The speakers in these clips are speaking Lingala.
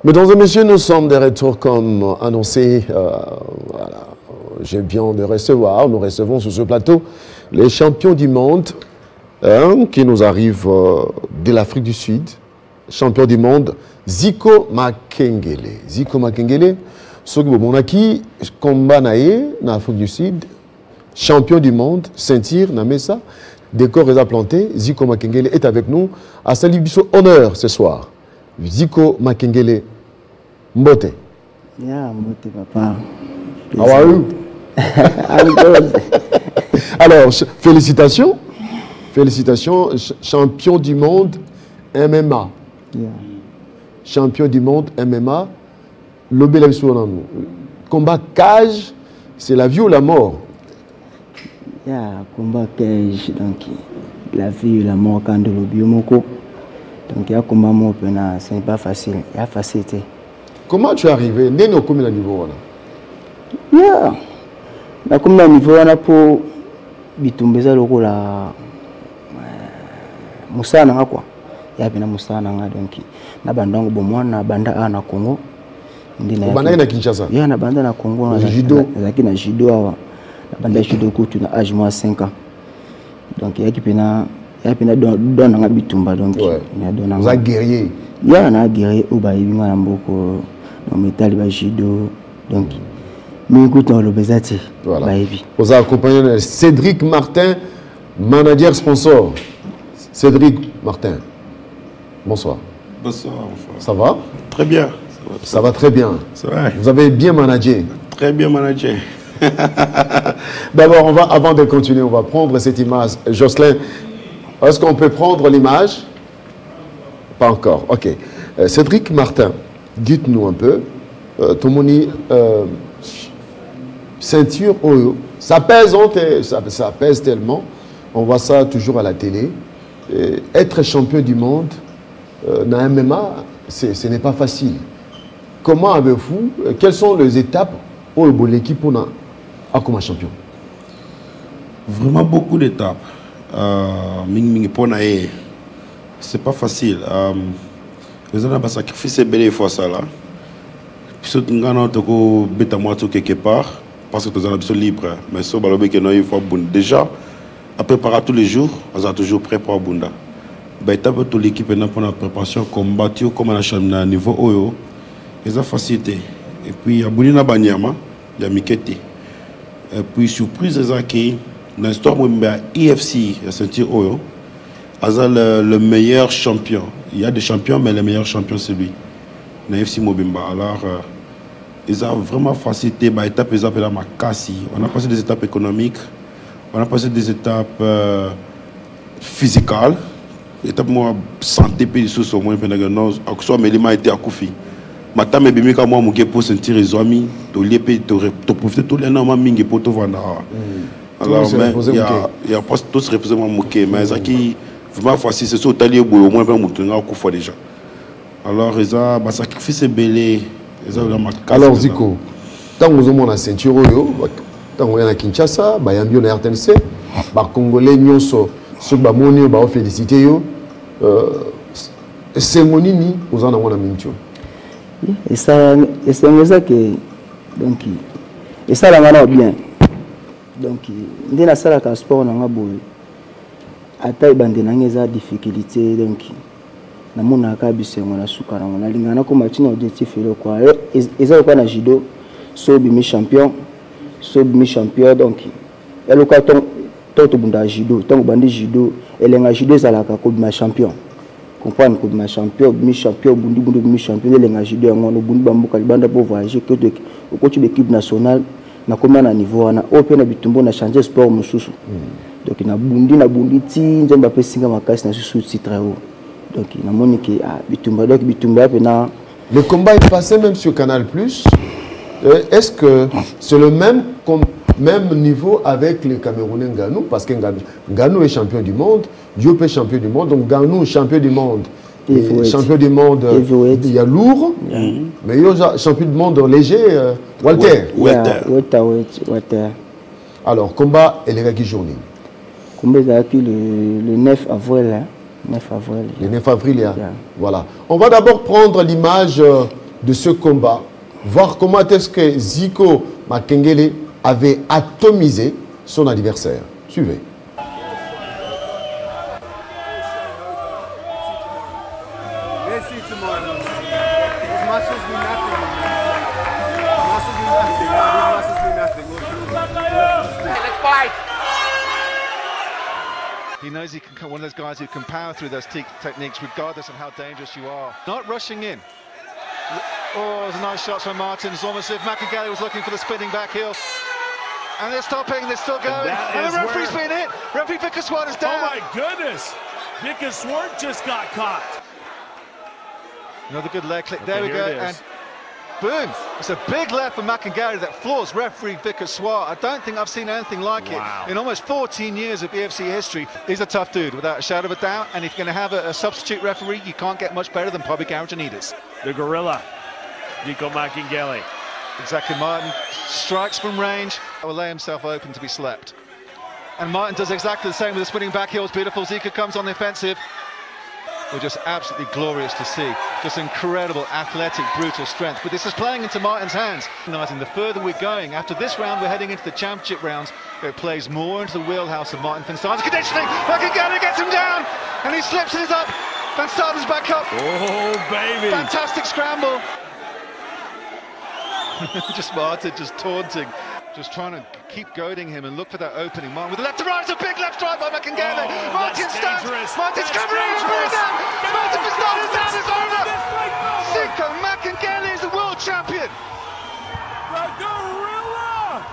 Mesdames et messieurs, nous sommes de retour comme annoncé. Voilà. J'ai bien de recevoir, nous recevons sur ce plateau les champions du monde qui nous arrivent de l'Afrique du Sud. Champion du monde, Zico Makengele. Zico Makengele, ce que vous avez combat en Afrique du Sud, champion du monde, ceinture, Namesa, décor est planté. Zico Makengele est avec nous à Salibiso honneur ce soir. Zico Makengele, Mbote. Yeah, Mbote, papa. How are you? I'm good. Alors, félicitations. Félicitations, champion du monde MMA. Yeah. Champion du monde MMA. Combat cage, c'est la vie ou la mort? Yeah, combat cage, donc la vie ou la mort quand de l'obiomoko. Donc il y a combat mort, ce n'est pas facile, il y a facilité. Comment tu es arrivé? Néno combien de niveau là? Yeah. Na combien de niveau là pour bitumbeza loko la musana quoi. Ya bina musana nga donc na bandango bomwana banda na Congo. Ndina banda na Kinshasa. Yeah, na banda na Congo na judo. Zaki na judo awa. Na banda judo ko tu na âge moins 5 ans. Donc ya kipena don nga bitumba donc ya don nga. Vous êtes guerrier. Ya na guerrier au ba yibinga na mboko na métal ba judo donc mais écoute le bezati. Voilà. Vous avez accompagné Cédric Martin, manager sponsor. Cédric Martin. Bonsoir. Bonsoir. Ça va? Très bien. Ça va très bien. C'est vrai. Vous avez bien managé. Très bien managé. D'abord, avant de continuer, on va prendre cette image. Jocelyn, est-ce qu'on peut prendre l'image? Pas encore. Ok. Cédric Martin, dites-nous un peu. Tomoni, ceinture, ça pèse, ça pèse tellement. On voit ça toujours à la télé. Être champion du monde dans MMA, ce n'est pas facile. Comment avez-vous, quelles sont les étapes pour l'équipe a comme champion? Vraiment beaucoup d'étapes. C'est pas facile. Nous avons un sacrifice belé fois ça là. Puis nous avons quelque part parce que nous sommes libres. Mais ce que déjà à préparer tous les jours, on est toujours prêt pour Bunda. Toute l'équipe est pour la préparation combattu comme on a niveau Oyo. Ils ont facilité. Et puis, il y a Bounina Banyama, il y a Miketi. Et puis, surprise, dans l'histoire de l'IFC, il y a ceinture Oyo. Il le meilleur champion. Il y a des champions, mais le meilleur champion, c'est lui. L'IFC Mobimba. Alors, ils ont vraiment facilité. Étape, ils appellent ma Kassi. On a passé des étapes économiques. On a passé des étapes physicales. Étape moi santé puis sous au moins pendant que soit Melima était à Koufi. Matame bimika moi muke pour sentir les amis, to lié to profiter tout les normes mingi pour te vendre. Alors mais il y a pas tous reposer moi muke mais ça qui vraiment facile c'est sur talier au moins ben mutunga Koufa déjà. Alors ça ba sacrifice belé ça vraiment. Alors Zico, tant que vous la ceinture yo, tant que na Kinshasa, ba yambio na RTNC, ba congolais nyonso sur ba monio ba féliciter yo. C'est mon ini aux en avoir la minute. Et ça que donc et ça la mano bien. Donc ndina sala ka sport na ngabo ata ibande na ngeza difficulté donc na mona ka bisengo na suka na mona lingana ko match objectif ile quoi eza kwa na judo so bi mi champion donc elo ka toto bunda judo tant bandi judo elenga judo zalaka ko ma champion comprendre ko ma champion mi champion bundu champion elenga judo ngono bundu bambuka libanda pour voyager que ko tu l'équipe nationale na combien na niveau na open na bitumbo na changer sport mususu donc na bundi ti nzemba pesinga makasi na susu titre haut donc na moniki bitumba pena le combat est passé même sur Canal+. Est-ce que c'est le même niveau avec les Camerounais Nganou? Parce que Nganou est champion du monde, Diop est champion du monde, donc Nganou champion du monde. Champion du monde, il y a lourd, mais il y a champion du monde léger, Walter. Walter. Alors, combat et les journée? Combat le 9 avril. 9 avril. Le 9 avril, voilà. On va d'abord prendre l'image de ce combat, voir comment est-ce que Zico Makengele avait atomisé son adversaire. Suivez. He knows he can, one of those guys who can power through those techniques regardless of how dangerous you are. Not rushing in. Oh, there's a nice shot from Martin. It's almost as if Makengele was looking for the spinning back heel. And they're stopping, they're still going. And the referee's been hit. Referee Vickers Swart is down. Oh my goodness. Vickers Swart just got caught. Another good leg click. There we go. And boom. It's a big left for Makengele that floors referee Vickers Swart. I don't think I've seen anything like it in almost 14 years of EFC history. He's a tough dude, without a shadow of a doubt. And if you're going to have a substitute referee, you can't get much better than Bobby Karajanides. The gorilla, Zico Makengele. Exactly, Martin strikes from range, will lay himself open to be slept. And Martin does exactly the same with the spinning back heel. It's beautiful. Zico comes on the offensive. Well, just absolutely glorious to see. Just incredible, athletic, brutal strength. But this is playing into Martin's hands. The further we're going, after this round, we're heading into the championship rounds. It plays more into the wheelhouse of Martin van Staden's conditioning. Makengele gets him down, and he slips and is up. Van Staden's back up. Oh, baby. Fantastic scramble. Just Martin, just taunting. Just trying to keep goading him and look for that opening. Martin with the left to right, it's a big left strike by Makengele. Oh, Martin stands, Martin's covering, he's going down. Martin van Staden's down, it's over. Zico Makengele is the world champion. The gorilla!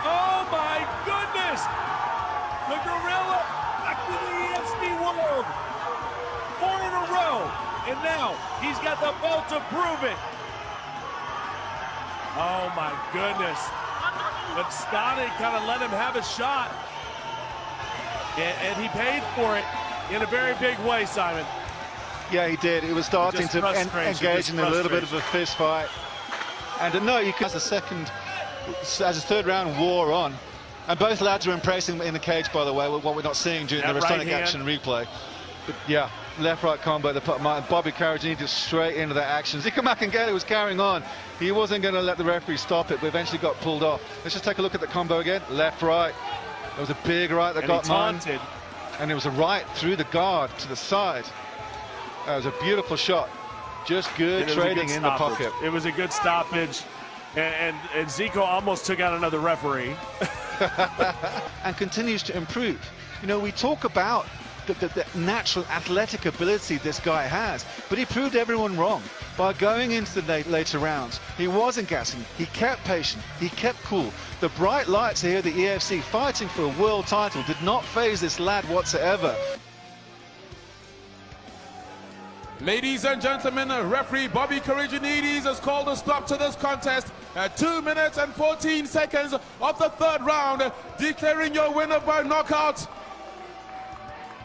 Oh my goodness! The gorilla back to the EFC world. 4 in a row, and now he's got the belt to prove it. Oh my goodness. But Stade kind of let him have a shot. And he paid for it in a very big way, Simon. Yeah, he did. He was starting to engage in a little bit of a fist fight. And no, you could, as a third round wore on. And both lads are impressing in the cage, by the way, what we're not seeing during the Restonic action replay. But yeah, left-right combo that put Bobby Karajanides straight into that action. Zico Makengele was carrying on. He wasn't going to let the referee stop it, but eventually got pulled off. Let's just take a look at the combo again. Left-right. There was a big right that got taunted. And it was a right through the guard to the side. That was a beautiful shot. Just good trading in the pocket. It was a good stoppage. And Zico almost took out another referee. And continues to improve. You know, we talk about the natural athletic ability this guy has, but he proved everyone wrong by going into the later rounds. He wasn't gassing, he kept patient, he kept cool. The bright lights here at the EFC fighting for a world title did not faze this lad whatsoever. Ladies and gentlemen, referee Bobby Karajanides has called a stop to this contest at 2 minutes and 14 seconds of the third round, declaring your winner by knockout.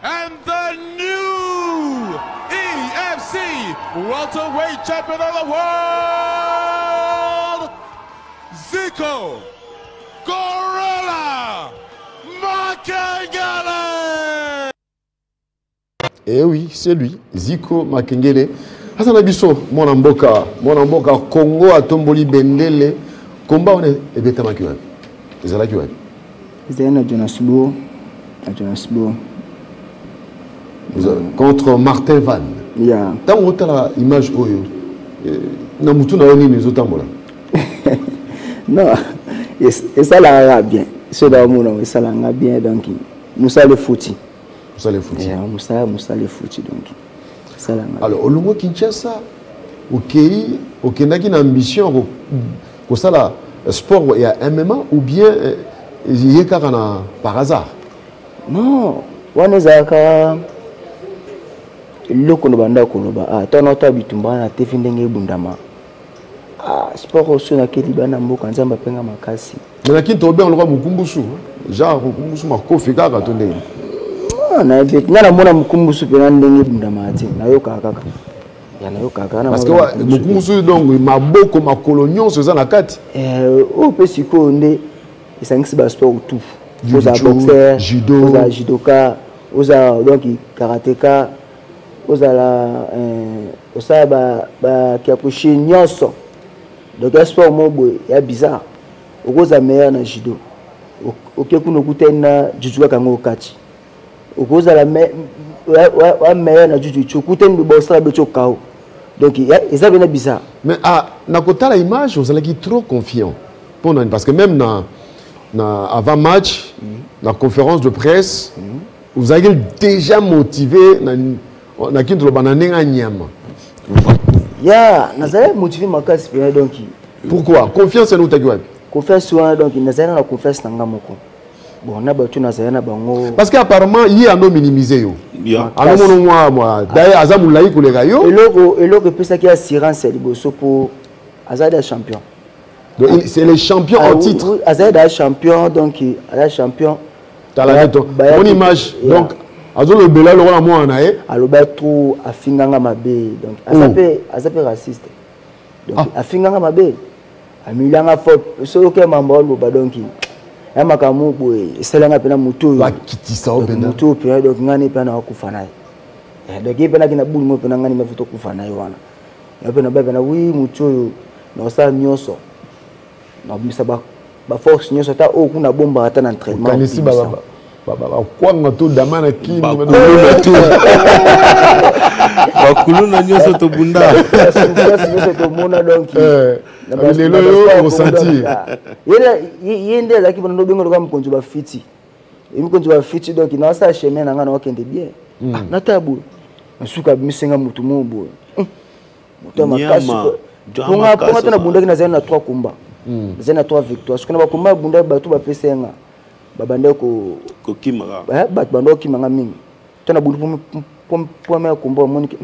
And the new EFC welterweight champion of the world, Zico Gorilla Makengele. Eh oui, c'est lui, Zico Makengele. Hassan Abisso, mon mboka Congo atomboli bendele. Combat on est ebeta makiwan. Ezala kiwan. Ezana Jonasbo, contre Martin Van. Yeah. Tant que tu as l'image, tu as non, et ça l'a bien. C'est dans mon ça l'a bien, donc Moussa le fouti. Moussa le fouti. Moussa le fouti, donc ça l'a. Alors, au Longo Kinshasa, ok, n'a qu'une ambition pour ça là, sport, il y a MMA ou bien il y a par hasard. Non, on est à loko no banda koloba tono to bitumba na tefi ndenge bundama sport oso na keli bana mboka nzamba penga makasi na kinto be on lo mukumbusu genre mukumbusu makofi kaka to ndenge na be ngana mona mukumbusu pe na ndenge bundama ati na yo kaka ya na yo kaka na parce que mukumbusu donc maboko makolo nyonso za na kati o pe siko nde esangisi ba sport tout oza boxeur judo oza judoka oza donc karatéka ozala osala bakiakushi nyonso donc sport moko ya bizarre okoza meilleur na judo oke kuna okutani na juju kaka ngo okati okozala meilleur na juju okutani bosala beto kao donc eza bena bizarre. Mais na kotala image vous allez trop confiant parce que même avant match la conférence de presse vous avez déjà motivé na kinto bananenga nyama. Ya nazala motivé makasi donc pourquoi confiance nous takiwa confiance donc nazala na confiance nanga moko bon na ba tu nazala na bango parce que apparemment il y a no minimiser yo alors moi d'ailleurs azamu lai kolega yo eloko pesa ki assurance liboso pour azada champion donc c'est les champions en titre azada champion donc azada champion talato bonne image donc azolo bela lo na moi na e aloba trop afinganga mabe donc azape raciste donc afinganga mabe amilanga faute so ke mambo lo ba donc ya makamu boy eselanga pena mutu ba kitisa obena mutu pe donc ngani pena akufa naye donc pena kina bulu mo pena ngani mafuto kufa naye wana ya pena ba pena wi mutu no sa nyonso na bisa ba force nyonso ta o kuna bomba ata na entraînement kanisi ba kwanga to damana ki bakuluna nyonso to bunda nyonso to mona donc lelo yo ressentir yende la ki bondo bengo kwa mkonjo ba fiti mkonjo ba fiti donc na sa chemin na ngana okende bien na tabu nsuka misenga mutu mobo mutu makasi ponga tana bunda kina zana 3 combat zana 3 victoires sukuna ba combat bunda batu ba pesenga babande ko kimara bat bando kimanga mingi tana bundu pour me combat moniki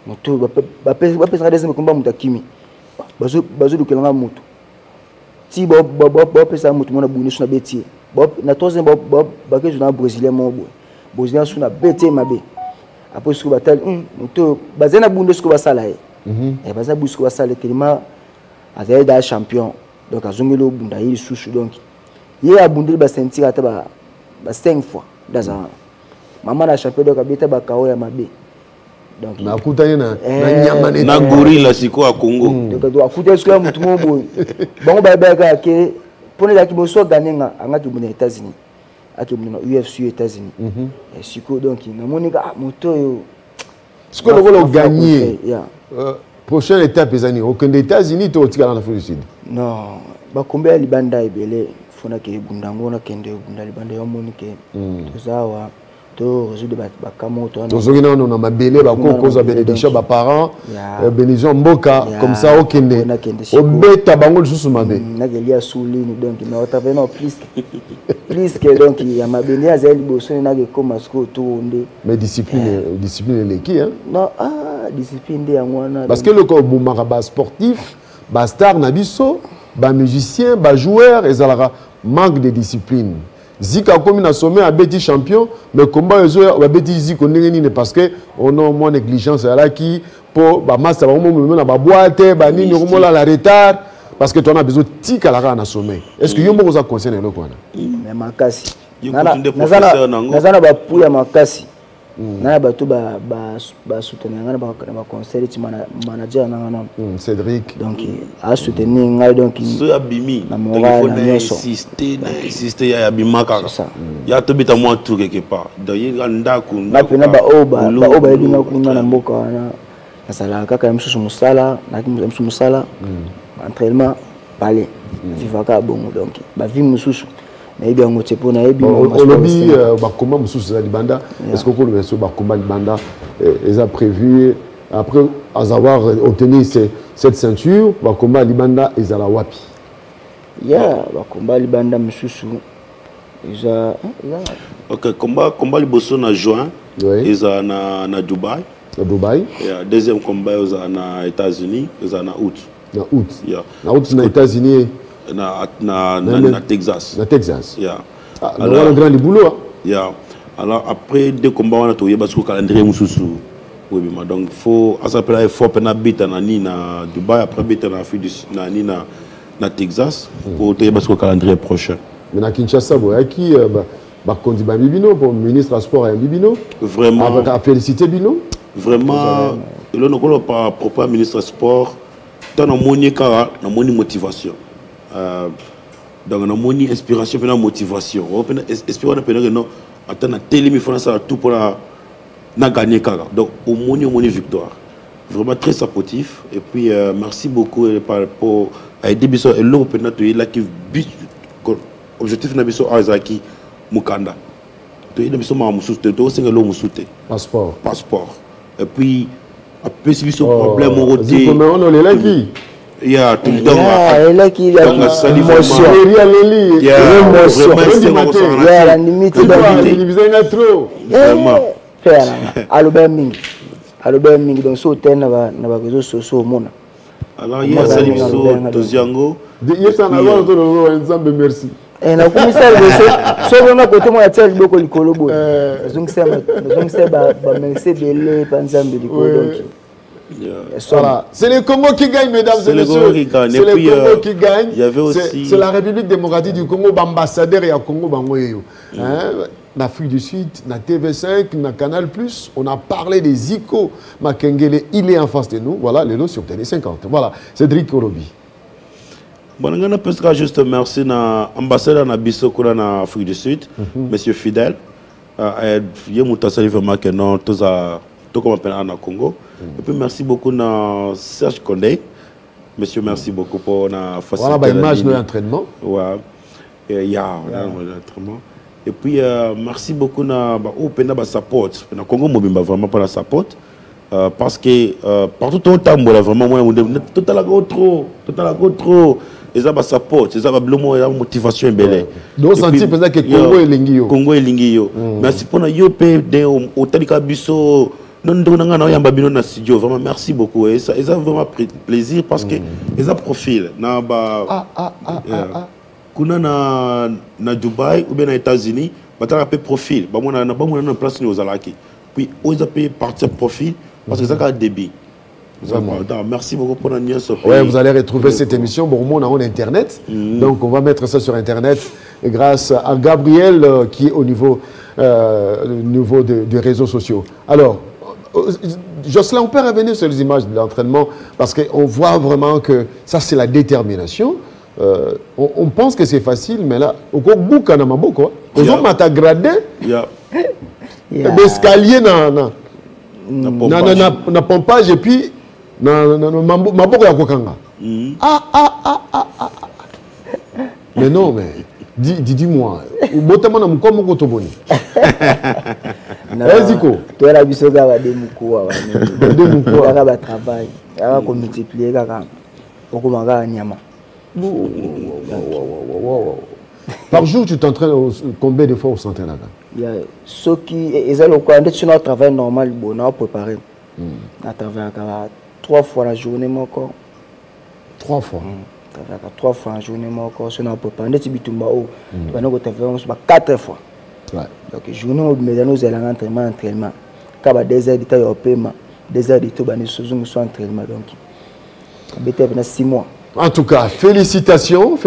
mutu ba pesa deuxième combat mutakimi bazo dukelanga mutu ti ba pesa mutu mona bundu suna beti na troisième ba ke jona brésilien mobo brésilien suna beti mabe après ce que batal mutu bazena bundu ce que basala et baza bu ce que basala tellement azeda champion donc azongelo bunda yi susu donc il y a abundé ba sentir ata ba 5 fois dans un maman la champion donc abeta ba kao ya mabe donc na kutani na nyama na gorilla siko a Congo donc do akuta siko mutu mobo bango ba ka ke pone la ki boso ganinga anga ki buna États-Unis aki buna UFC États-Unis et siko donc na monika moto yo siko le gagner prochaine étape les années aucun des États-Unis to tika na Afrique du Sud non ba combien libanda ebele fona ke bundango na kende bunda libanda yo monike tozawa to résoudre ba kamoto to zokina no na mabele ba ko koza bénédiction ba parents bénédiction mboka comme ça au kende obeta bango lisusu mabe na gelia soulini donc na otavena plus que donc ya mabele azali boso na ke koma sko to onde mais discipline leki hein non discipline de ngwana parce que le ko bumaka ba sportif ba star na biso ba musicien ba joueur ezalaka manque de discipline zika comme na sommet à beti champion mais combat ezo ba beti ziko ndenge ni parce que on a moins négligence là qui pour ba master ba mo na ba boîte ba nini ko la retard parce que tu as besoin tika la na sommet est-ce que yombo ko concerne le kwana mais makasi nazana ba puya makasi na bato ba soutenir ngana ba conseil ti manager ngana Cédric donc a soutenir ngai donc so abimi donc il faut insister ya bimaka ya to bita moi tout quelque part donc il ndako na pena ba oba edinga kuna na mboka wana asala kaka msusu musala na msusu musala entraînement parler vivaka bongo donc ba vie msusu mais bien on tient pour na ebi on lobby ba combat msusu za libanda est-ce que le resto ba combat libanda ils a prévu après avoir obtenu cette ceinture ba combat libanda ezala wapi ba combat libanda msusu déjà OK combat liboso na juin eza na Dubaï deuxième combat eza na États-Unis eza na août na août na États-Unis na Texas. Na Texas. Yeah. Alors le grand boulot. Yeah. Alors après deux combats on a trouvé parce que calendrier mususu. Oui mais donc faut à ça peut faut pena bita na ni na Dubaï après bita na Afrique na ni na Texas pour trouver parce que calendrier prochain. Mais na Kinshasa boya qui ba kondi ba bibino pour ministre des sports et bibino. Vraiment. Avec féliciter bino. Vraiment, le par propre ministre sport, dans la motivation. Donc, on a une inspiration et une motivation. On espère que nous avons télé tout pour gagner. Donc, au moins, une victoire. Vraiment très supportif. Et puis, merci beaucoup pour aider Bisso et l'autre qui objectif de Bisso Azaki Mukanda. Passeport. Passeport. Et puis, après, si Bisso problème, on il y a tout le temps. Il y a qui a émotion. Il y a émotion. Il y a la limite de la trop. Vraiment. Albert Ming, donc sur terre, na réseaux sociaux, mona. Alors, il y a Salibiso, Toziango. Il y a un ensemble, merci. Et na commissaire de so na côté moi tel boko likolo bo. Donc c'est ba merci de le panzambe likolo donc. Voilà. C'est le Congo qui gagne, mesdames et messieurs. C'est le Congo qui gagne. C'est la République démocratique du Congo, ambassadeur et à Congo Bangoyo. L'Afrique du Sud, na TV5, na Canal+, on a parlé des Zico Makengele, il est en face de nous. Voilà, le lot sur Télé 50. Voilà, Cédric Korobi. Bon, on a juste merci à l'ambassadeur de Bisso en Afrique du Sud, monsieur Fidel. Il y a vraiment que non, tout comme on appelle en Congo. Et puis merci beaucoup à Serge Condé. Monsieur, merci beaucoup pour la facilité. Voilà, l'image de l'entraînement. Ouais. Il y a l'entraînement. Et puis merci beaucoup à la support. Le Congo m'a vraiment pas la support. Parce que partout au temps, vraiment, tout à la trop. Ils ont support, ils ont la motivation belle. Donc senti peut-être que Congo est lingio. Congo est lingio. Merci pour na yo pe de au Talika Bisso. Non studio. Vraiment merci beaucoup. Et ça a vraiment pris plaisir parce que ils ont profil. Na ba kuna na Dubaï ou bien aux États-Unis, ba ta pe profil. Ba mona na place aux Alaki. Puis ils ont payé partir profil parce que ça a débit. Merci beaucoup pour la nuit. Ouais, vous allez retrouver cette émission. Bon, on a en Internet. Donc, on va mettre ça sur Internet grâce à Gabriel qui est au niveau des réseaux sociaux. Alors, Jocelyn, on peut revenir sur les images de l'entraînement parce qu'on voit vraiment que ça, c'est la détermination. On pense que c'est facile, mais là, au bout, on a beaucoup. Ils ont gradé l'escalier na pompage et puis maboko ya kokanga. Mais non, mais dis-moi, botama na mukomo ko toboni. Eziko, toi la biso ga ba demuko ba ba travail, ya ko multiplier kaka. Oko manga nyama. Par jour, tu t'entraînes combien de fois au s'entraîne là? Il y a ceux qui ils ont le sur notre travail normal, bon, on a préparé. À travers 3 fois la journée, mon corps. 3 fois. 3 fois la journée, mon corps. Si on a préparé, on a 4 fois. Donc, journée, nous allons entraînement. Quand 2 heures de temps, il y a paiement. 2 heures de temps, nous sommes entraînement. Donc, il y a 6 mois. En tout cas, félicitations.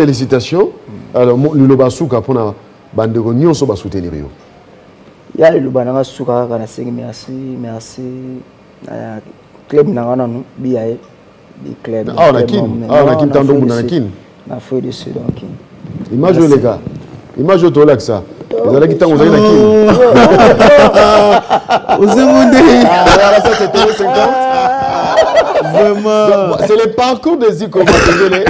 Alors, le Lobasuka pour la bande de Gognon, on va soutenir. Il y a le Lobasuka, merci. Club n'a BIA, club. On a qui tando Mounanakin. Na feu de ce donc. Image les gars. Image au là que ça. Vous allez quitter vous allez Vous avez ça c'était 50. Vraiment. C'est le parcours de Zico Makengele,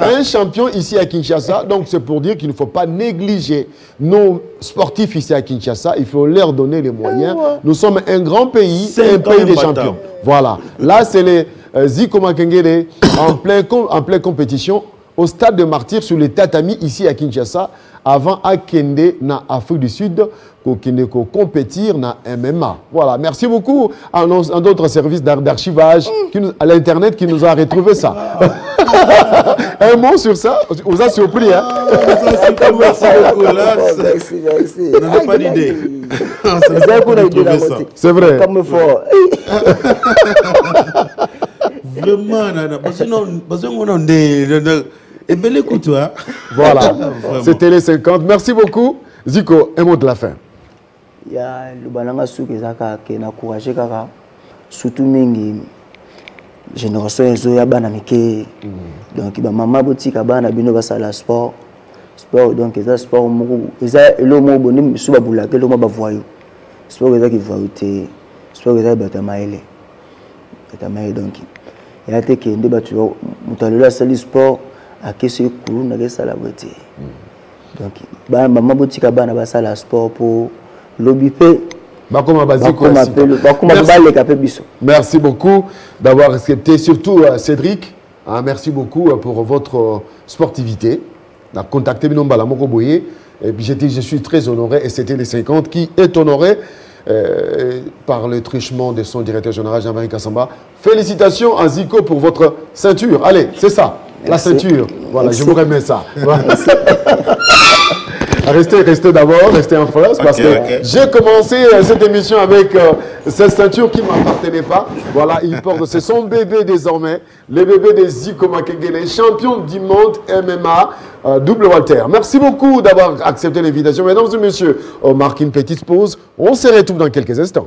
un champion ici à Kinshasa. Donc c'est pour dire qu'il ne faut pas négliger nos sportifs ici à Kinshasa. Il faut leur donner les moyens. Nous sommes un grand pays, un pays des champions. Voilà. Là c'est les Zico Makengele en pleine compétition au stade de Martyrs sur les tatamis ici à Kinshasa. Avant à Kende, na Afrique du Sud, pour compétir na MMA. Voilà, merci beaucoup à d'autres services d'archivage à l'Internet qui nous a retrouvé ça. Un mot sur ça, vous a surpris, hein? Merci beaucoup, là. Merci. On n'a pas d'idée. C'est vrai. Comme fort. Vraiment, parce qu'on a des... Et belle écoute, hein? Voilà, c'était les 50. Merci beaucoup. Zico, un mot de la fin. Il y a le bananga sou qui a encouragé Kaka. surtout mingi génération ezo ya bana mike donc ba mama botika bana bino basala sport donc eza sport moko eza elo mo boni suba bulaka elo mo ba voyou sport eza ki voyouté sport eza bata maele donc ya te ke nde batu mutalelo asali sport akese kulu na ke sala bote donc ba mama botika bana basala sport pour lobby pe. Merci beaucoup d'avoir accepté, surtout Cédric. Merci beaucoup pour votre sportivité. On a contacté Binomba Mokoboye. Et puis je suis très honoré, et c'était les 50 qui est honoré par le truchement de son directeur général Jean-Marie Kassamba. Félicitations à Zico pour votre ceinture. Allez, c'est ça, merci. La ceinture. Voilà, merci. Je vous remets ça. Restez d'abord, restez en France, parce que j'ai commencé cette émission avec cette ceinture qui ne m'appartenait pas. Voilà, il porte, c'est son bébé désormais, le bébé de Zico Makengele, champion du monde MMA, double Walter. Merci beaucoup d'avoir accepté l'invitation. Mesdames et messieurs, on marque une petite pause. On se retrouve dans quelques instants.